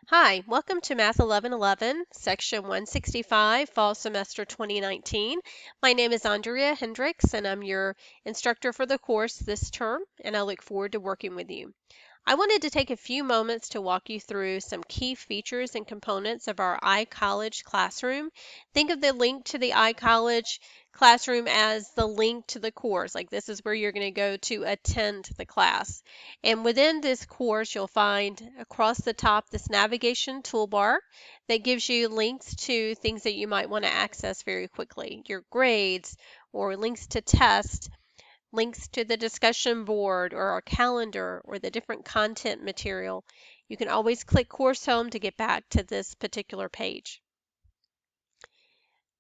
Hi, welcome to Math 1111, Section 165, Fall Semester 2019. My name is Andrea Hendricks, and I'm your instructor for the course this term, and I look forward to working with you. I wanted to take a few moments to walk you through some key features and components of our iCollege classroom. Think of the link to the iCollege classroom as the link to the course. Like this is where you're going to go to attend the class. And within this course, you'll find across the top this navigation toolbar that gives you links to things that you might want to access very quickly. Your grades or links to tests, links to the discussion board or our calendar or the different content material. You can always click Course Home to get back to this particular page.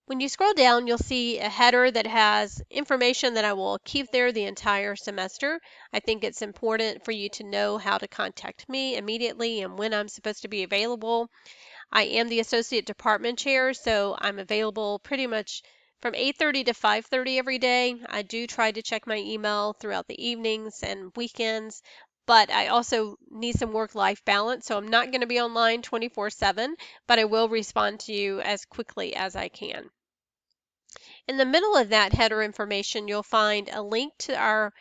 When you scroll down, you'll see a header that has information that I will keep there the entire semester. I think it's important for you to know how to contact me immediately and when I'm supposed to be available. I am the associate department chair, so I'm available pretty much from 8:30 to 5:30 every day. I do try to check my email throughout the evenings and weekends, but I also need some work-life balance, so I'm not going to be online 24/7, but I will respond to you as quickly as I can. In the middle of that header information, you'll find a link to our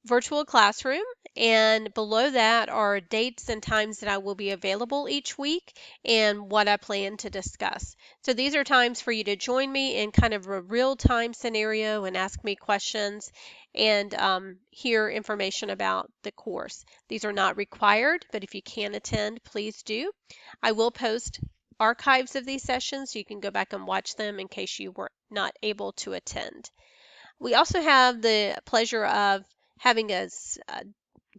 virtual classroom, and below that are dates and times that I will be available each week and what I plan to discuss. So these are times for you to join me in kind of a real-time scenario and ask me questions and hear information about the course. These are not required, but if you can attend, please do. I will post archives of these sessions so you can go back and watch them in case you were not able to attend. We also have the pleasure of having a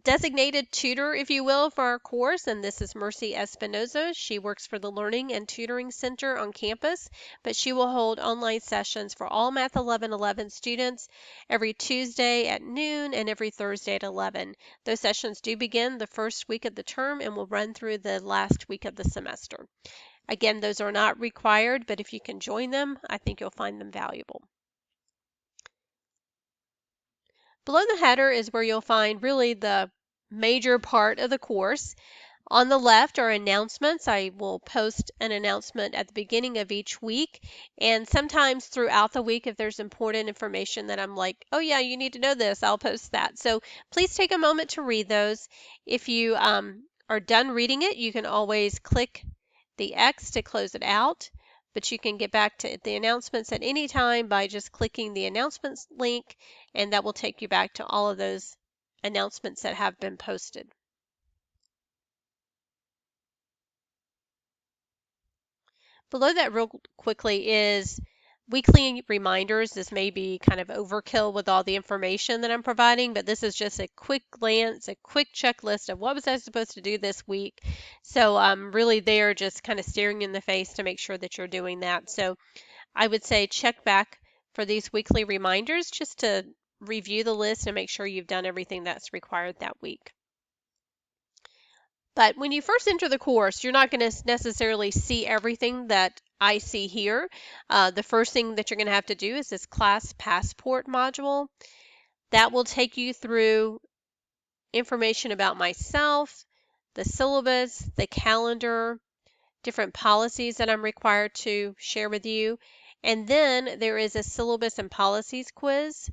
designated tutor, if you will, for our course, and this is Mercy Espinoza. She works for the Learning and Tutoring Center on campus, but she will hold online sessions for all Math 1111 students every Tuesday at noon and every Thursday at 11. Those sessions do begin the first week of the term and will run through the last week of the semester. Again, those are not required, but if you can join them, I think you'll find them valuable. Below the header is where you'll find really the major part of the course. On the left are announcements. I will post an announcement at the beginning of each week, and sometimes throughout the week if there's important information that I'm like, oh yeah, you need to know this, I'll post that. So please take a moment to read those. If you are done reading it, you can always click the X to close it out, but you can get back to the announcements at any time by just clicking the announcements link, and that will take you back to all of those announcements that have been posted. Below that real quickly is weekly reminders. This may be kind of overkill with all the information that I'm providing, but this is just a quick glance, a quick checklist of what was I supposed to do this week. So I'm really there just kind of staring in the face to make sure that you're doing that. So I would say check back for these weekly reminders just to review the list and make sure you've done everything that's required that week. But when you first enter the course, you're not going to necessarily see everything that I see here. The first thing that you're going to have to do is this class passport module. That will take you through information about myself, the syllabus, the calendar, different policies that I'm required to share with you. And then there is a syllabus and policies quiz.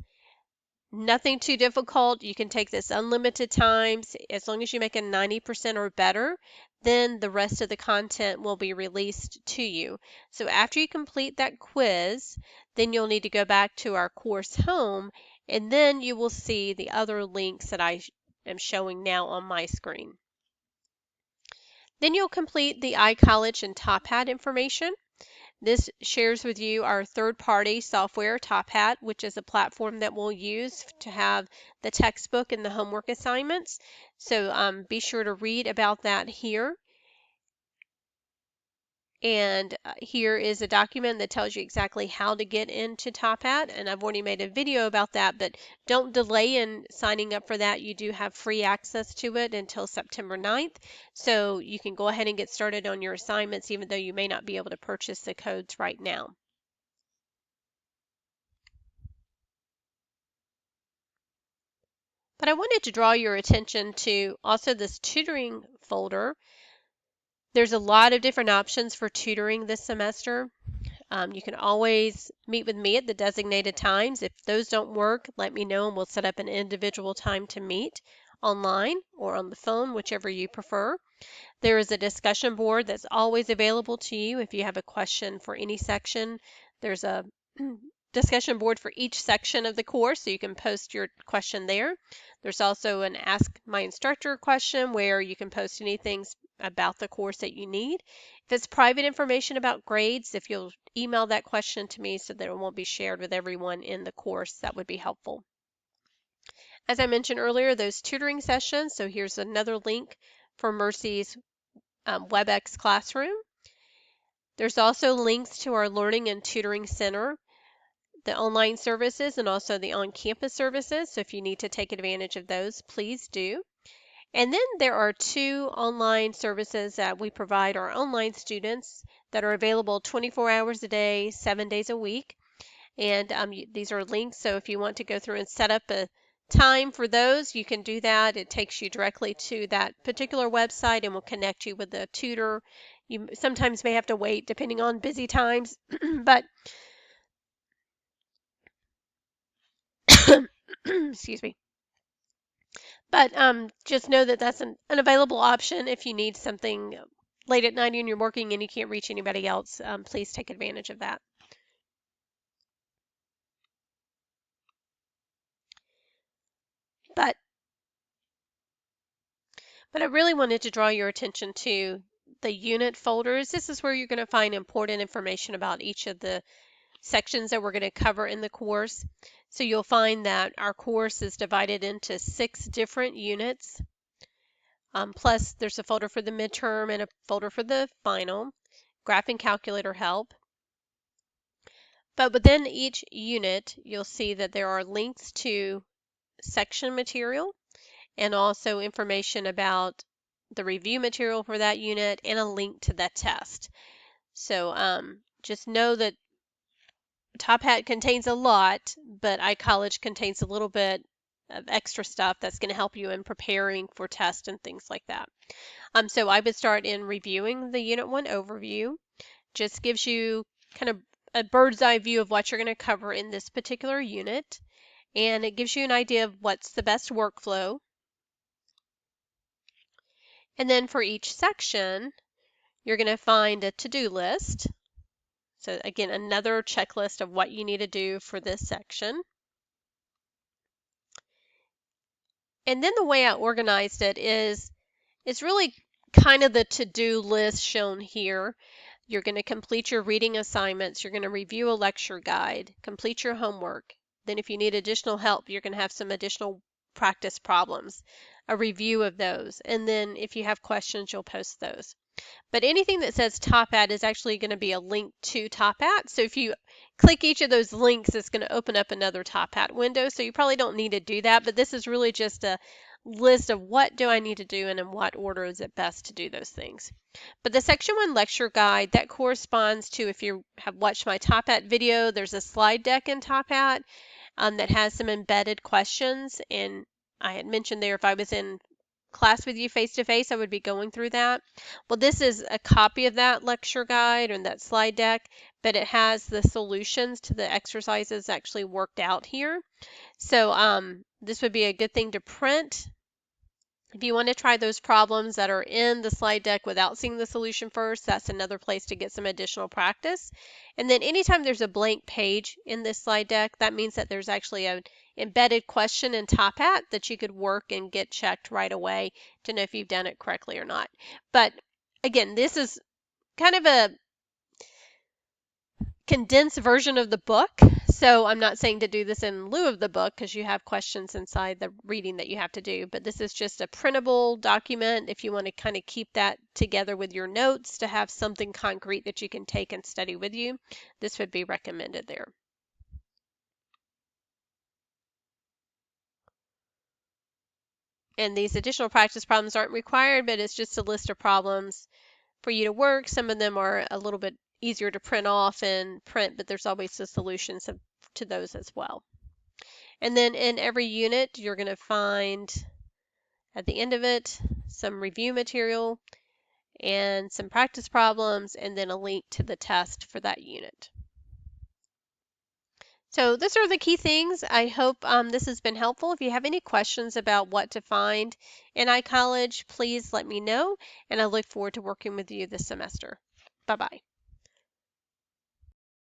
Nothing too difficult. You can take this unlimited times. As long as you make a 90% or better, then the rest of the content will be released to you. So after you complete that quiz, then you'll need to go back to our course home, and then you will see the other links that I am showing now on my screen. Then you'll complete the iCollege and Top Hat information. This shares with you our third-party software, Top Hat, which is a platform that we'll use to have the textbook and the homework assignments. So be sure to read about that here. And here is a document that tells you exactly how to get into Top Hat, and I've already made a video about that, but don't delay in signing up for that. You do have free access to it until September 9th, so you can go ahead and get started on your assignments even though you may not be able to purchase the codes right now. But I wanted to draw your attention to also this tutoring folder. There's a lot of different options for tutoring this semester. You can always meet with me at the designated times. If those don't work, let me know and we'll set up an individual time to meet online or on the phone, whichever you prefer. There is a discussion board that's always available to you if you have a question for any section. There's a discussion board for each section of the course, so you can post your question there. There's also an Ask My Instructor question where you can post anything about the course that you need. If it's private information about grades, if you'll email that question to me so that it won't be shared with everyone in the course, that would be helpful. As I mentioned earlier, those tutoring sessions, so here's another link for Mercy's WebEx Classroom. There's also links to our Learning and Tutoring Center, the online services, and also the on-campus services. So if you need to take advantage of those, please do. And then there are 2 online services that we provide our online students that are available 24 hours a day, 7 days a week. And these are links, so if you want to go through and set up a time for those, you can do that. It takes you directly to that particular website and will connect you with the tutor. You sometimes may have to wait depending on busy times, but excuse me. But just know that that's an available option if you need something late at night and you're working and you can't reach anybody else. Please take advantage of that. But I really wanted to draw your attention to the unit folders. This is where you're going to find important information about each of the sections that we're going to cover in the course. So you'll find that our course is divided into 6 different units. Plus there's a folder for the midterm and a folder for the final, graph and calculator help. But within each unit, you'll see that there are links to section material and also information about the review material for that unit and a link to that test. So just know that Top Hat contains a lot, but iCollege contains a little bit of extra stuff that's going to help you in preparing for tests and things like that. So I would start in reviewing the Unit 1 overview. Just gives you kind of a bird's eye view of what you're going to cover in this particular unit, and it gives you an idea of what's the best workflow. And then for each section, you're going to find a to-do list. So again, another checklist of what you need to do for this section. And then the way I organized it is, it's really kind of the to-do list shown here. You're going to complete your reading assignments. You're going to review a lecture guide, complete your homework. Then if you need additional help, you're going to have some additional practice problems, a review of those. And then if you have questions, you'll post those. But anything that says Top Hat is actually going to be a link to Top Hat. So if you click each of those links, it's going to open up another Top Hat window. So you probably don't need to do that, but this is really just a list of what do I need to do and in what order is it best to do those things. But the Section 1 lecture guide, that corresponds to, if you have watched my Top Hat video, there's a slide deck in Top Hat that has some embedded questions. And I had mentioned there, if I was in class with you face to face, I would be going through that. Well, this is a copy of that lecture guide and that slide deck, but it has the solutions to the exercises actually worked out here. So this would be a good thing to print. If you want to try those problems that are in the slide deck without seeing the solution first, that's another place to get some additional practice. And then anytime there's a blank page in this slide deck, that means that there's actually an embedded question in Top Hat that you could work and get checked right away to know if you've done it correctly or not. But again, this is kind of a condensed version of the book. So I'm not saying to do this in lieu of the book because you have questions inside the reading that you have to do, but this is just a printable document if you want to kind of keep that together with your notes to have something concrete that you can take and study with you. This would be recommended there. And these additional practice problems aren't required, but it's just a list of problems for you to work. Some of them are a little bit easier to print off and print, but there's always the solutions to those as well. And then in every unit, you're going to find at the end of it some review material. and some practice problems, and then a link to the test for that unit. So those are the key things. I hope this has been helpful. If you have any questions about what to find in iCollege, please let me know, and I look forward to working with you this semester. Bye-bye.